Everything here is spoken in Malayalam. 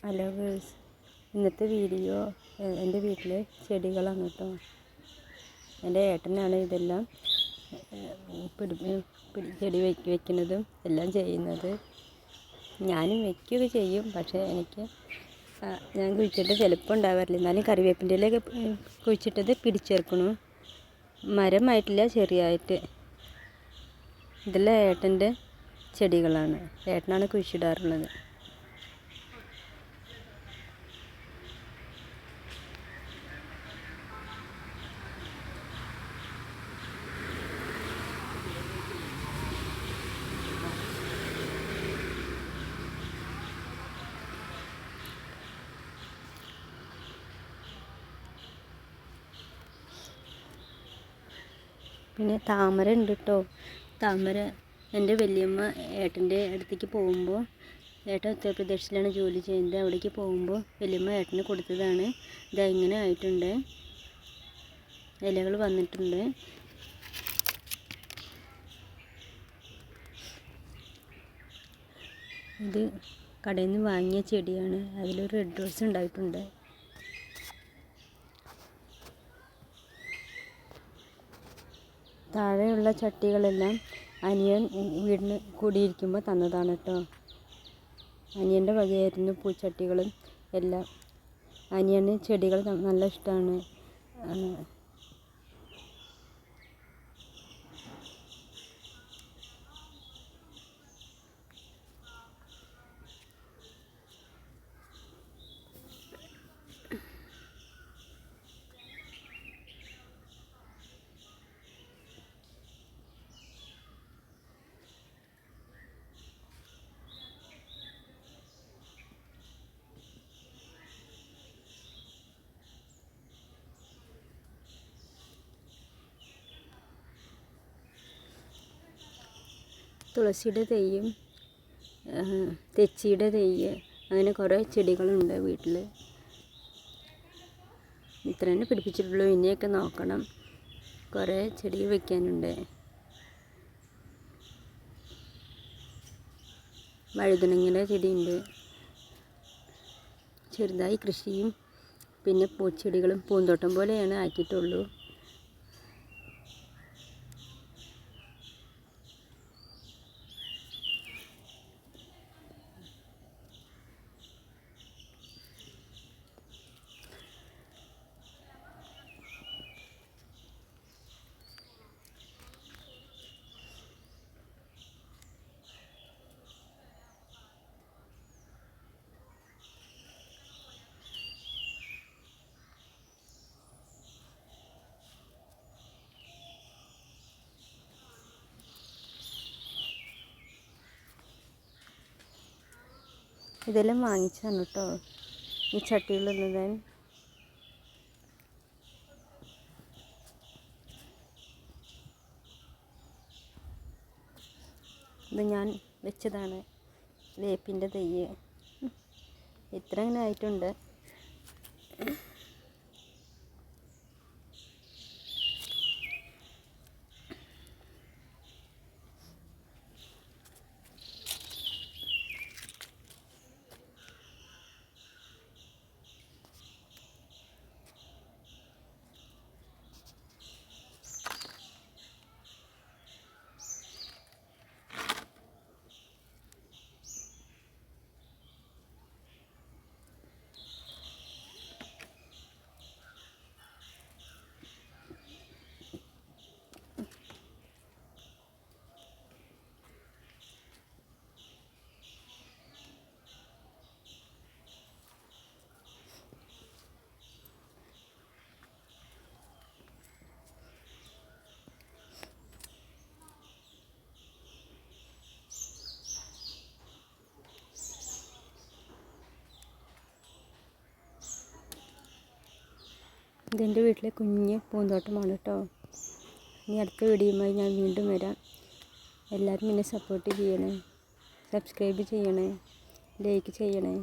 ഹലോ ഗേൾസ്, ഇന്നത്തെ വീഡിയോ എൻ്റെ വീട്ടിലെ ചെടികളാണ് കേട്ടോ. എൻ്റെ ഏട്ടനാണ് ഇതെല്ലാം ചെടി വെക്കുന്നതും എല്ലാം ചെയ്യുന്നത്. ഞാനും വയ്ക്കുകയൊക്കെ ചെയ്യും, പക്ഷേ ഞാൻ കുഴിച്ചിട്ട് ചിലപ്പോൾ ഉണ്ടാവാറില്ല. എന്നാലും കറിവേപ്പിൻ്റെ ഇലയൊക്കെ കുഴിച്ചിട്ടത് പിടിച്ചേർക്കണു. മരമായിട്ടില്ല, ചെറിയായിട്ട്. ഇതെല്ലാം ഏട്ടൻ്റെ ചെടികളാണ്. ഏട്ടനാണ് കുഴിച്ചിടാറുള്ളത്. പിന്നെ താമര ഉണ്ട് കേട്ടോ. താമര എൻ്റെ വല്യമ്മ ഏട്ടൻ്റെ അടുത്തേക്ക് പോകുമ്പോൾ, ഏട്ടൻ ഉത്തർപ്രദേശിലാണ് ജോലി ചെയ്യുന്നത്, അവിടേക്ക് പോകുമ്പോൾ വല്യമ്മ ഏട്ടന് കൊടുത്തതാണ്. ഇതാ ഇങ്ങനെ ആയിട്ടുണ്ട്, ഇലകൾ വന്നിട്ടുണ്ട്. ഇത് കടയിൽ നിന്ന് വാങ്ങിയ ചെടിയാണ്. അതിലൊരു റെഡ് റോസ് ഉണ്ടായിട്ടുണ്ട്. താഴെയുള്ള ചട്ടികളെല്ലാം അനിയൻ വീടിന് കൂടിയിരിക്കുമ്പോൾ തന്നതാണ് കേട്ടോ. അനിയൻ്റെ വകയായിരുന്നു പൂച്ചട്ടികളും എല്ലാം. അനിയന് ചെടികൾ നല്ല ഇഷ്ടമാണ്. തുളസിയുടെ തെയ്യും തെച്ചിയുടെ തെയ്യ്, അങ്ങനെ കുറേ ചെടികളുണ്ട് വീട്ടിൽ. ഇത്ര തന്നെ പിടിപ്പിച്ചിട്ടുള്ളൂ. ഇനിയൊക്കെ നോക്കണം, കുറേ ചെടി വയ്ക്കാനുണ്ട്. വഴുതനങ്ങയുടെ ചെടിയുണ്ട്. ചെറുതായി കൃഷിയും പിന്നെ പൂച്ചെടികളും പൂന്തോട്ടം പോലെയാണ് ആക്കിയിട്ടുള്ളൂ. ഇതെല്ലാം വാങ്ങിച്ചതാണ് കേട്ടോ, ഈ ചട്ടികളുള്ളത്. ഇത് ഞാൻ വെച്ചതാണ്, വേപ്പിൻ്റെ തെയ്യ്. ഇത്ര അങ്ങനെ ആയിട്ടുണ്ട്. ഇതെൻ്റെ വീട്ടിലെ കുഞ്ഞ് പൂന്തോട്ടമാണ് കേട്ടോ. ഇനി അടുത്ത വീഡിയോയുമായി ഞാൻ വീണ്ടും വരാം. എല്ലാവരും എന്നെ സപ്പോർട്ട് ചെയ്യണേ, സബ്സ്ക്രൈബ് ചെയ്യണേ, ലൈക്ക് ചെയ്യണേ.